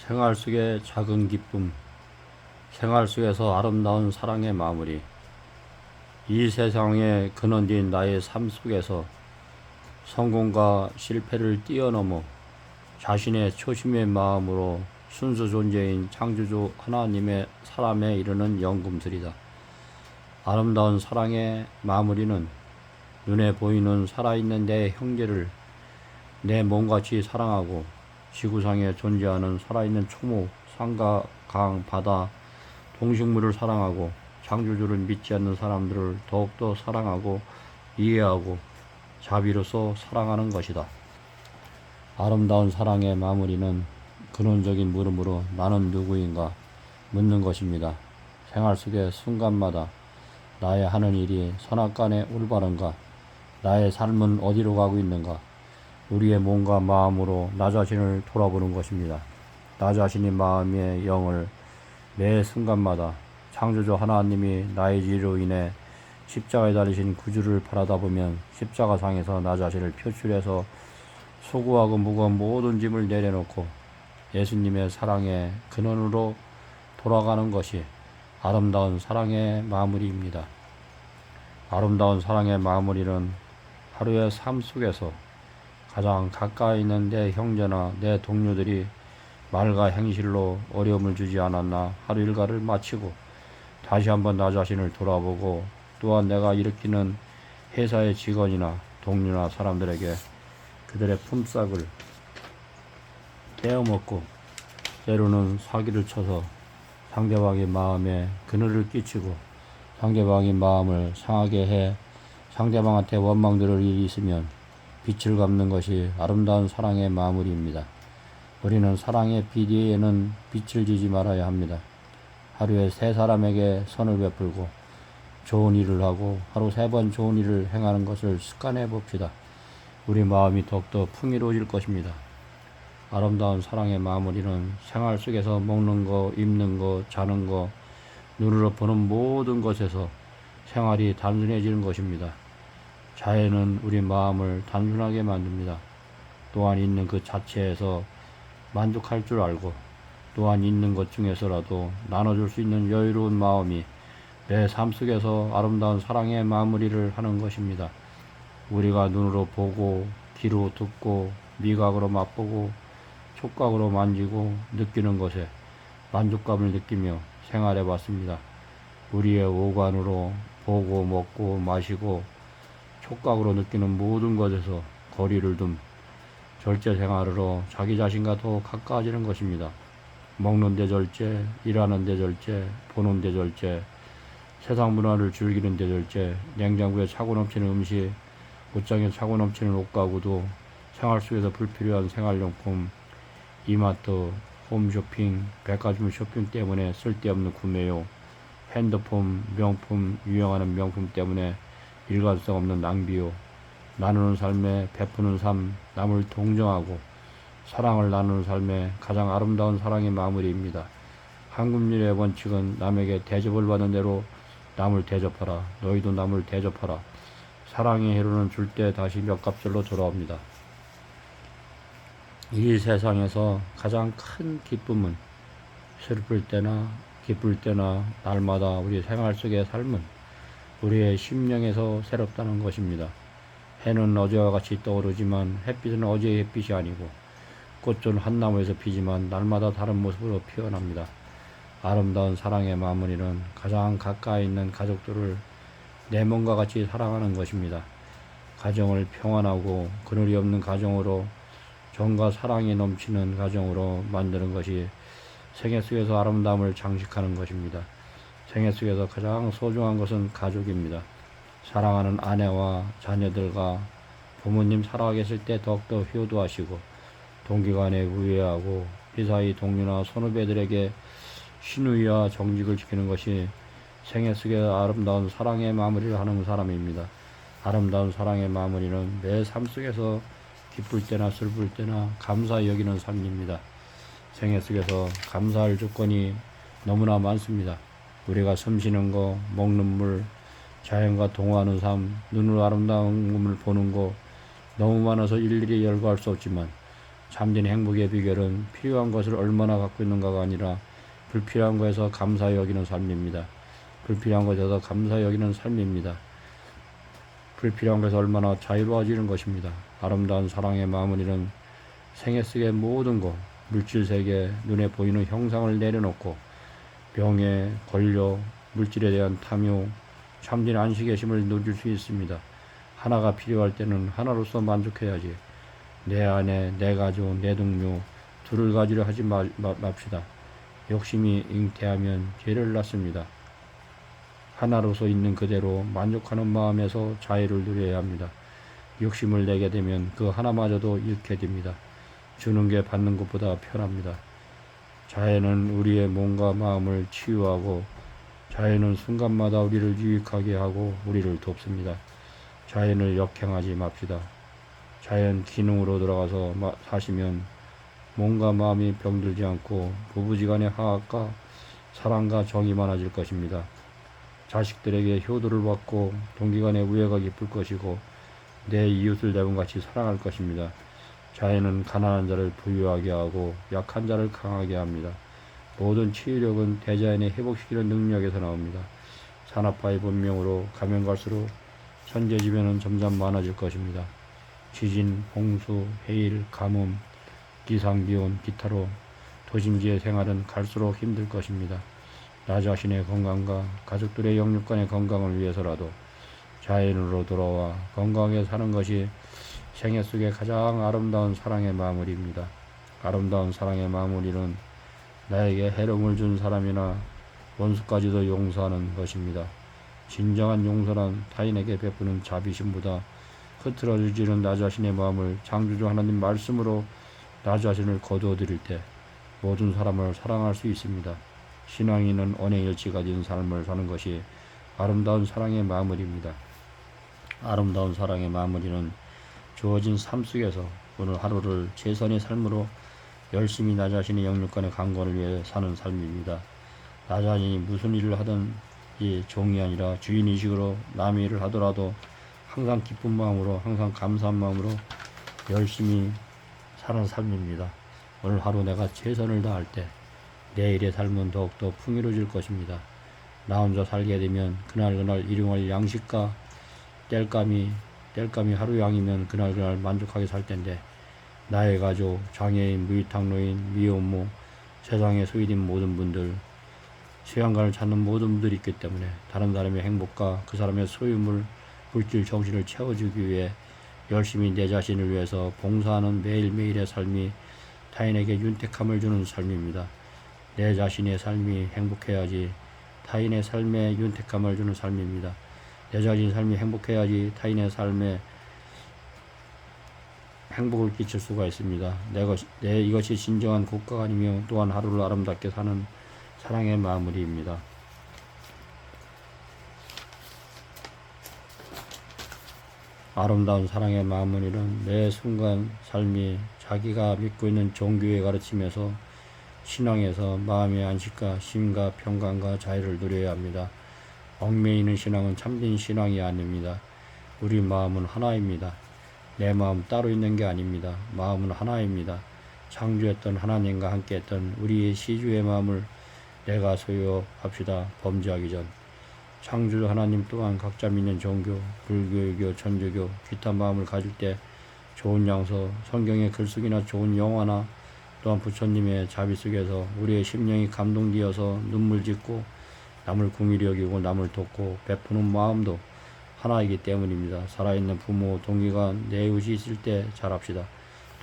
생활 속의 작은 기쁨, 생활 속에서 아름다운 사랑의 마무리, 이 세상에 근원된 나의 삶 속에서 성공과 실패를 뛰어넘어 자신의 초심의 마음으로 순수 존재인 창조주 하나님의 사람에 이르는 연금술이다. 아름다운 사랑의 마무리는 눈에 보이는 살아있는 내 형제를 내 몸같이 사랑하고 지구상에 존재하는 살아있는 초목, 산과 강, 바다, 동식물을 사랑하고 창조주를 믿지 않는 사람들을 더욱더 사랑하고 이해하고 자비로서 사랑하는 것이다. 아름다운 사랑의 마무리는 근원적인 물음으로 나는 누구인가 묻는 것입니다. 생활 속의 순간마다 나의 하는 일이 선악간에 올바른가, 나의 삶은 어디로 가고 있는가, 우리의 몸과 마음으로 나 자신을 돌아보는 것입니다. 나 자신의 마음의 영을 매 순간마다 창조주 하나님이 나의 죄로 인해 십자가에 달리신 구주를 바라다보면 십자가상에서 나 자신을 표출해서 수고하고 무거운 모든 짐을 내려놓고 예수님의 사랑의 근원으로 돌아가는 것이 아름다운 사랑의 마무리입니다. 아름다운 사랑의 마무리는 하루의 삶 속에서 가장 가까이 있는 내 형제나 내 동료들이 말과 행실로 어려움을 주지 않았나 하루 일과를 마치고 다시 한번 나 자신을 돌아보고 또한 내가 일으키는 회사의 직원이나 동료나 사람들에게 그들의 품삯을 떼어먹고 때로는 사기를 쳐서 상대방의 마음에 그늘을 끼치고 상대방의 마음을 상하게 해 상대방한테 원망 들을 일이 있으면 빛을 갚는 것이 아름다운 사랑의 마무리입니다. 우리는 사랑의 빛 위에는 빛을 지지 말아야 합니다. 하루에 3사람에게 선을 베풀고 좋은 일을 하고 하루 3번 좋은 일을 행하는 것을 습관해 봅시다. 우리 마음이 더욱더 풍요로워질 것입니다. 아름다운 사랑의 마무리는 생활 속에서 먹는 거, 입는 거, 자는 거, 눈으로 보는 모든 것에서 생활이 단순해지는 것입니다. 자연은 우리 마음을 단순하게 만듭니다. 또한 있는 그 자체에서 만족할 줄 알고 또한 있는 것 중에서라도 나눠줄 수 있는 여유로운 마음이 내 삶 속에서 아름다운 사랑의 마무리를 하는 것입니다. 우리가 눈으로 보고 귀로 듣고 미각으로 맛보고 촉각으로 만지고 느끼는 것에 만족감을 느끼며 생활해 봤습니다. 우리의 오감으로 보고 먹고 마시고 촉각으로 느끼는 모든 것에서 거리를 둔 절제 생활으로 자기 자신과 더 가까워지는 것입니다. 먹는 데 절제, 일하는 데 절제, 보는 데 절제, 세상 문화를 즐기는 데 절제, 냉장고에 차고 넘치는 음식, 옷장에 차고 넘치는 옷가구도 생활 속에서 불필요한 생활용품, 이마트, 홈쇼핑, 백화점 쇼핑 때문에 쓸데없는 구매요, 핸드폰, 명품, 유행하는 명품 때문에 일관성 없는 낭비요, 나누는 삶에 베푸는 삶, 남을 동정하고 사랑을 나누는 삶의 가장 아름다운 사랑의 마무리입니다. 한국인의 원칙은 남에게 대접을 받는 대로 남을 대접하라. 너희도 남을 대접하라. 사랑의 해로는 줄 때 다시 몇 값절로 돌아옵니다. 이 세상에서 가장 큰 기쁨은 슬플 때나 기쁠 때나 날마다 우리 생활 속의 삶은 우리의 심령에서 새롭다는 것입니다. 해는 어제와 같이 떠오르지만 햇빛은 어제의 햇빛이 아니고 꽃은 한 나무에서 피지만 날마다 다른 모습으로 피어납니다. 아름다운 사랑의 마무리는 가장 가까이 있는 가족들을 내 몸과 같이 사랑하는 것입니다. 가정을 평안하고 그늘이 없는 가정으로 정과 사랑이 넘치는 가정으로 만드는 것이 생애 속에서 아름다움을 장식하는 것입니다. 생애 속에서 가장 소중한 것은 가족입니다. 사랑하는 아내와 자녀들과 부모님 살아계실 때 더욱더 효도하시고 동기간에 우애하고 회사의 동료나 선후배들에게 신의와 정직을 지키는 것이 생애 속의 아름다운 사랑의 마무리를 하는 사람입니다. 아름다운 사랑의 마무리는 내 삶 속에서 기쁠 때나 슬플 때나 감사히 여기는 삶입니다. 생애 속에서 감사할 조건이 너무나 많습니다. 우리가 숨쉬는 거, 먹는 물, 자연과 동화하는 삶, 눈으로 아름다운 것을 보는 거 너무 많아서 일일이 열거할 수 없지만 참된 행복의 비결은 필요한 것을 얼마나 갖고 있는가가 아니라 불필요한 것에서 감사히 여기는 삶입니다. 불필요한 것에서 감사히 여기는 삶입니다. 불필요한 것에서 얼마나 자유로워지는 것입니다. 아름다운 사랑의 마음은 이런 생애 속의 모든 것, 물질세계, 눈에 보이는 형상을 내려놓고 병에 걸려 물질에 대한 탐욕, 참된 안식의 힘을 누릴 수 있습니다. 하나가 필요할 때는 하나로서 만족해야지. 내 아내, 내 가족, 내 동료 둘을 가지려 하지 맙시다. 욕심이 잉태하면 죄를 낳습니다. 하나로서 있는 그대로 만족하는 마음에서 자유를 누려야 합니다. 욕심을 내게 되면 그 하나마저도 잃게 됩니다. 주는 게 받는 것보다 편합니다. 자애는 우리의 몸과 마음을 치유하고 자애는 순간마다 우리를 유익하게 하고 우리를 돕습니다. 자애를 역행하지 맙시다. 자연 기능으로 들어가서 사시면 몸과 마음이 병들지 않고 부부지간의 화합과 사랑과 정이 많아질 것입니다. 자식들에게 효도를 받고 동기간의 우애가 깊을 것이고 내 이웃을 내분같이 사랑할 것입니다. 자애는 가난한 자를 부유하게 하고 약한 자를 강하게 합니다. 모든 치유력은 대자연의 회복시키는 능력에서 나옵니다. 산업화의 본명으로 가면 갈수록 천재지변은 점점 많아질 것입니다. 지진, 홍수, 해일, 가뭄, 기상기온, 기타로 도심지의 생활은 갈수록 힘들 것입니다. 나 자신의 건강과 가족들의 영육간의 건강을 위해서라도 자연으로 돌아와 건강하게 사는 것이 생애 속의 가장 아름다운 사랑의 마무리입니다. 아름다운 사랑의 마무리는 나에게 해로움을 준 사람이나 원수까지도 용서하는 것입니다. 진정한 용서란 타인에게 베푸는 자비심보다 흐트러지는 나 자신의 마음을 창조주 하나님 말씀으로 나 자신을 거두어드릴 때 모든 사람을 사랑할 수 있습니다. 신앙인은 언행일치가 된 삶을 사는 것이 아름다운 사랑의 마무리입니다. 아름다운 사랑의 마무리는 주어진 삶 속에서 오늘 하루를 최선의 삶으로 열심히 나 자신의 영육간의 강건을 위해 사는 삶입니다. 나 자신이 무슨 일을 하든 이 종이 아니라 주인의식으로 남의 일을 하더라도 항상 기쁜 마음으로 항상 감사한 마음으로 열심히 사는 삶입니다. 오늘 하루 내가 최선을 다할 때 내일의 삶은 더욱더 풍요로워질 것입니다. 나 혼자 살게 되면 그날 일용할 양식과 땔감이 하루 양이면 그날 만족하게 살 텐데 나의 가족, 장애인, 무위탁노인, 미혼모, 세상에 소외된 모든 분들, 수양관을 찾는 모든 분들이 있기 때문에 다른 사람의 행복과 그 사람의 소유물, 물질, 정신을 채워주기 위해 열심히 내 자신을 위해서 봉사하는 매일매일의 삶이 타인에게 윤택함을 주는 삶입니다. 내 자신의 삶이 행복해야지 타인의 삶에 윤택함을 주는 삶입니다. 내 자신의 삶이 행복해야지 타인의 삶에 행복을 끼칠 수가 있습니다. 이것이 진정한 국가가 아니며 또한 하루를 아름답게 사는 사랑의 마무리입니다. 아름다운 사랑의 마무리는 매 순간 삶이 자기가 믿고 있는 종교의 가르침에서 신앙에서 마음의 안식과 심과 평강과 자유를 누려야 합니다. 얽매이는 신앙은 참된 신앙이 아닙니다. 우리 마음은 하나입니다. 내 마음 따로 있는 게 아닙니다. 마음은 하나입니다. 창조했던 하나님과 함께했던 우리의 시주의 마음을 내가 소유합시다. 범죄하기 전 창조주 하나님 또한 각자 믿는 종교, 불교, 유교, 천주교, 기타 마음을 가질 때 좋은 양서, 성경의 글쓰기나 좋은 영화나 또한 부처님의 자비 속에서 우리의 심령이 감동되어서 눈물 짓고 남을 긍휼히 여기고 남을 돕고 베푸는 마음도 하나이기 때문입니다. 살아있는 부모, 동기가 내 이웃이 있을 때 잘합시다.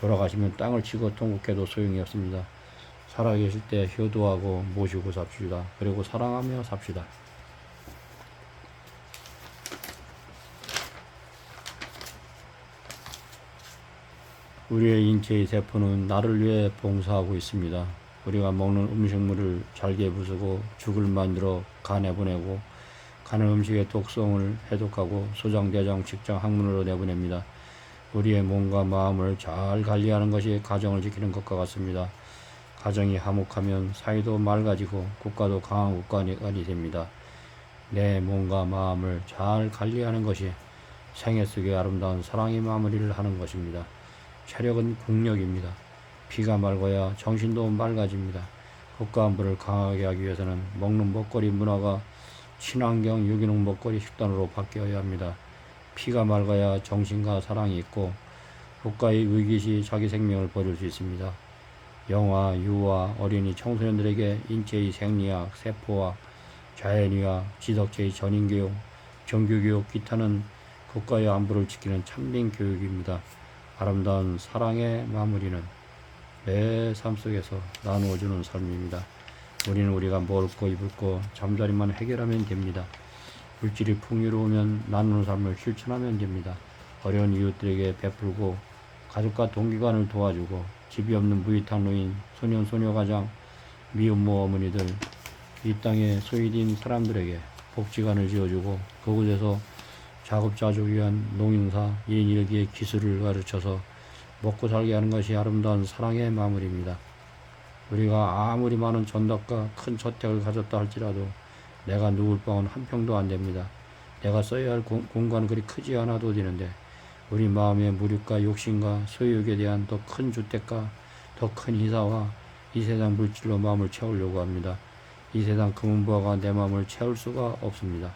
돌아가시면 땅을 치고 통곡해도 소용이 없습니다. 살아계실 때 효도하고 모시고 삽시다. 그리고 사랑하며 삽시다. 우리의 인체의 세포는 나를 위해 봉사하고 있습니다. 우리가 먹는 음식물을 잘게 부수고 죽을 만들어 간에 보내고 간은 음식의 독성을 해독하고 소장, 대장, 직장, 항문으로 내보냅니다. 우리의 몸과 마음을 잘 관리하는 것이 가정을 지키는 것과 같습니다. 가정이 화목하면 사회도 맑아지고 국가도 강한 국가가 됩니다. 내 몸과 마음을 잘 관리하는 것이 생애 속의 아름다운 사랑의 마무리를 하는 것입니다. 체력은 국력입니다. 피가 맑아야 정신도 맑아집니다. 국가 안보를 강하게 하기 위해서는 먹는 먹거리 문화가 친환경 유기농 먹거리 식단으로 바뀌어야 합니다. 피가 맑아야 정신과 사랑이 있고 국가의 위기시 자기 생명을 버릴 수 있습니다. 영아, 유아, 어린이, 청소년들에게 인체의 생리학, 세포학, 자연의학, 지덕체의 전인교육, 정규교육, 기타는 국가의 안보를 지키는 참된 교육입니다. 아름다운 사랑의 마무리는 내 삶 속에서 나누어주는 삶입니다. 우리는 우리가 먹고 입을 거 잠자리만 해결하면 됩니다. 물질이 풍요로우면 나누는 삶을 실천하면 됩니다. 어려운 이웃들에게 베풀고 가족과 동기간을 도와주고 집이 없는 무위탁 노인, 소년, 소녀가장, 미혼모 어머니들, 이 땅에 소외된 사람들에게 복지관을 지어주고 그곳에서 작업자족 위한 농인사 1인 1기의 기술을 가르쳐서 먹고 살게 하는 것이 아름다운 사랑의 마무리입니다. 우리가 아무리 많은 전답과 큰 저택을 가졌다 할지라도 내가 누울 방은 한 평도 안 됩니다. 내가 써야 할 공간은 그리 크지 않아도 되는데 우리 마음의 무력과 욕심과 소유욕에 대한 더 큰 주택과 더 큰 희사와 이 세상 물질로 마음을 채우려고 합니다. 이 세상 금은부화가 내 마음을 채울 수가 없습니다.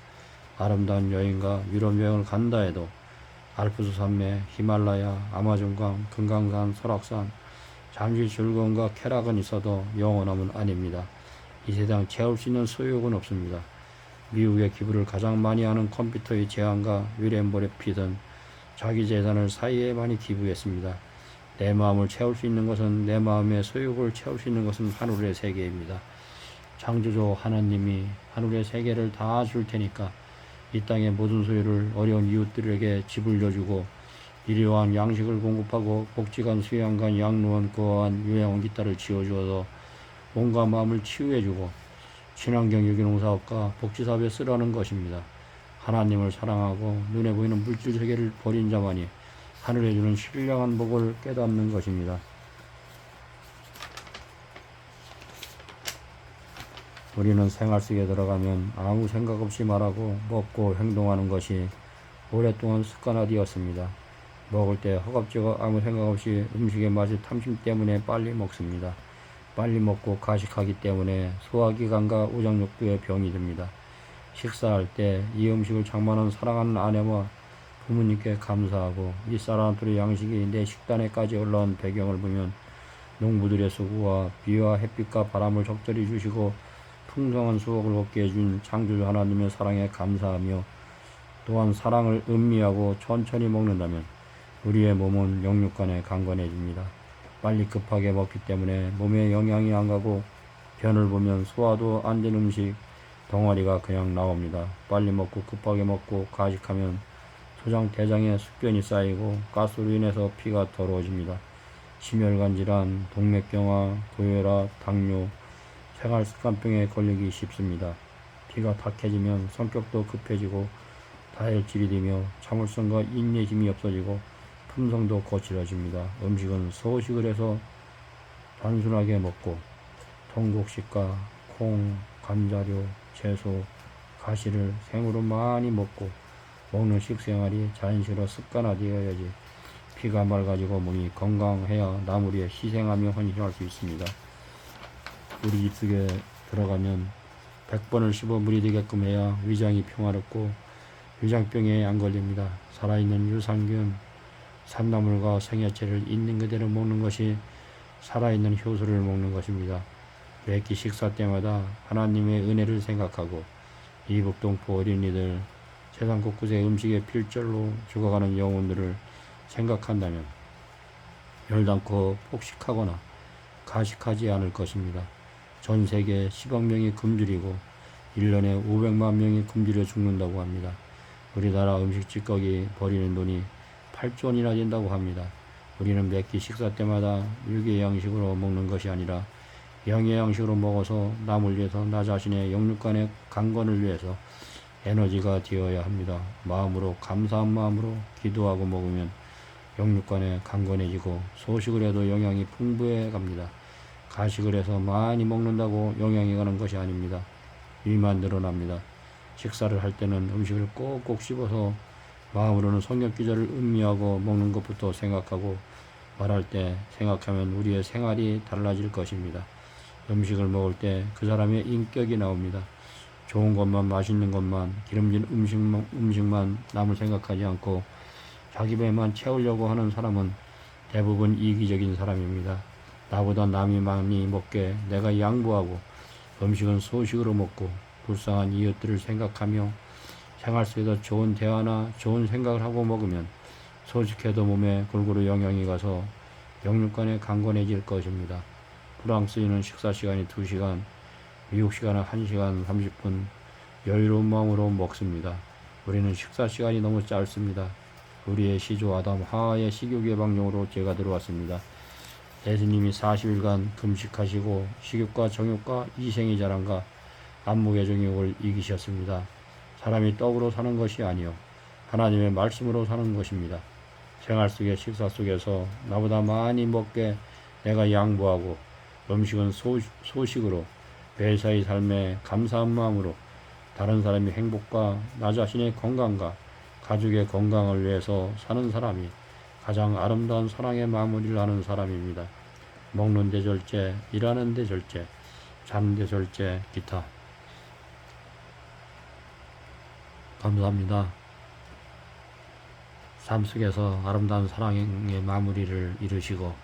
아름다운 여행과 유럽 여행을 간다 해도 알프스 산맥, 히말라야, 아마존강, 금강산, 설악산, 잠시 즐거움과 쾌락은 있어도 영원함은 아닙니다. 이 세상 채울 수 있는 소유욕은 없습니다. 미국의 기부를 가장 많이 하는 컴퓨터의 제안과 윌리엄 버핏은 자기 재산을 사이에 많이 기부했습니다. 내 마음을 채울 수 있는 것은 내 마음의 소유욕을 채울 수 있는 것은 하늘의 세계입니다. 창조주 하나님이 하늘의 세계를 다 줄 테니까 이 땅의 모든 소유를 어려운 이웃들에게 지불려주고 일용할 양식을 공급하고 복지관, 수양관, 양로원, 고아원, 요양원 기타를 지어주어서 몸과 마음을 치유해주고 친환경 유기농 사업과 복지사업에 쓰라는 것입니다. 하나님을 사랑하고 눈에 보이는 물질 세계를 버린 자만이 하늘에 주는 신령한 복을 깨닫는 것입니다. 우리는 생활 속에 들어가면 아무 생각 없이 말하고 먹고 행동하는 것이 오랫동안 습관화되었습니다. 먹을 때 허겁지겁 아무 생각 없이 음식의 맛이 탐심 때문에 빨리 먹습니다. 빨리 먹고 가식하기 때문에 소화기관과 오장육부에 병이 듭니다. 식사할 때 이 음식을 장만한 사랑하는 아내와 부모님께 감사하고 이 쌀한톨의 양식이 내 식단에까지 올라온 배경을 보면 농부들의 수고와 비와 햇빛과 바람을 적절히 주시고 풍성한 수확을 얻게 해준 창조주 하나님의 사랑에 감사하며 또한 사랑을 음미하고 천천히 먹는다면 우리의 몸은 영육간에 강건해집니다. 빨리 급하게 먹기 때문에 몸에 영양이 안 가고 변을 보면 소화도 안 된 음식 덩어리가 그냥 나옵니다. 빨리 먹고 급하게 먹고 가식하면 소장 대장에 숙변이 쌓이고 가스로 인해서 피가 더러워집니다. 심혈관 질환, 동맥경화, 고혈압, 당뇨, 생활습관병에 걸리기 쉽습니다. 피가 탁해지면 성격도 급해지고 다혈질이 되며 참을성과 인내심이 없어지고 품성도 거칠어집니다. 음식은 소식을 해서 단순하게 먹고 통곡식과 콩, 감자류, 채소, 가시를 생으로 많이 먹고 먹는 식생활이 자연스러워 습관화되어야지 피가 맑아지고 몸이 건강해야 나무리에 희생하며 헌신할 수 있습니다. 우리 입속에 들어가면 100번을 씹어 물이 되게끔 해야 위장이 평화롭고 위장병에 안 걸립니다. 살아있는 유산균, 산나물과 생야채를 있는 그대로 먹는 것이 살아있는 효소를 먹는 것입니다. 매끼 식사 때마다 하나님의 은혜를 생각하고 이북동포 어린이들, 세상 곳곳의 음식의 필절로 죽어가는 영혼들을 생각한다면 열당코 폭식하거나 가식하지 않을 것입니다. 전 세계 10억 명이 굶주리고 1년에 500만 명이 굶주려 죽는다고 합니다. 우리나라 음식 찌꺼기 버리는 돈이 8조 원이나 된다고 합니다. 우리는 매끼 식사 때마다 유기의 양식으로 먹는 것이 아니라 영의 양식으로 먹어서 남을 위해서 나 자신의 영육간의 강건을 위해서 에너지가 되어야 합니다. 마음으로 감사한 마음으로 기도하고 먹으면 영육간에 강건해지고 소식을 해도 영양이 풍부해 갑니다. 가식을 해서 많이 먹는다고 영양이 가는 것이 아닙니다. 위만 늘어납니다. 식사를 할 때는 음식을 꼭꼭 씹어서 마음으로는 성경 기절을 음미하고 먹는 것부터 생각하고 말할 때 생각하면 우리의 생활이 달라질 것입니다. 음식을 먹을 때 그 사람의 인격이 나옵니다. 좋은 것만, 맛있는 것만, 기름진 음식만 남을 생각하지 않고 자기 배만 채우려고 하는 사람은 대부분 이기적인 사람입니다. 나보다 남이 많이 먹게 내가 양보하고 음식은 소식으로 먹고 불쌍한 이웃들을 생각하며 생활 속에서 좋은 대화나 좋은 생각을 하고 먹으면 소식해도 몸에 골고루 영향이 가서 영육간에 강건해질 것입니다. 프랑스인은 식사 시간이 2시간, 미국 시간은 1시간 30분 여유로운 마음으로 먹습니다. 우리는 식사 시간이 너무 짧습니다. 우리의 시조 아담 하와의 식욕 예방용으로 죄가 들어왔습니다. 예수님이 40일간 금식하시고 식욕과 정욕과 이생의 자랑과 안목의 정욕을 이기셨습니다. 사람이 떡으로 사는 것이 아니요 하나님의 말씀으로 사는 것입니다. 생활 속의 식사 속에서 나보다 많이 먹게 내가 양보하고 음식은 소식으로 매사의 삶에 감사한 마음으로 다른 사람의 행복과 나 자신의 건강과 가족의 건강을 위해서 사는 사람이 가장 아름다운 사랑의 마무리를 하는 사람입니다. 먹는 데 절제, 일하는 데 절제, 자는 데 절제, 기타. 감사합니다. 삶 속에서 아름다운 사랑의 마무리를 이루시고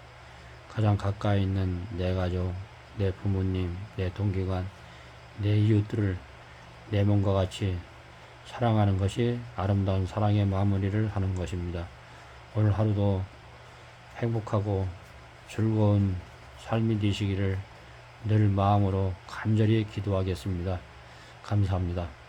가장 가까이 있는 내 가족, 내 부모님, 내 동기관, 내 이웃들을 내 몸과 같이 사랑하는 것이 아름다운 사랑의 마무리를 하는 것입니다. 오늘 하루도 행복하고 즐거운 삶이 되시기를 늘 마음으로 간절히 기도하겠습니다. 감사합니다.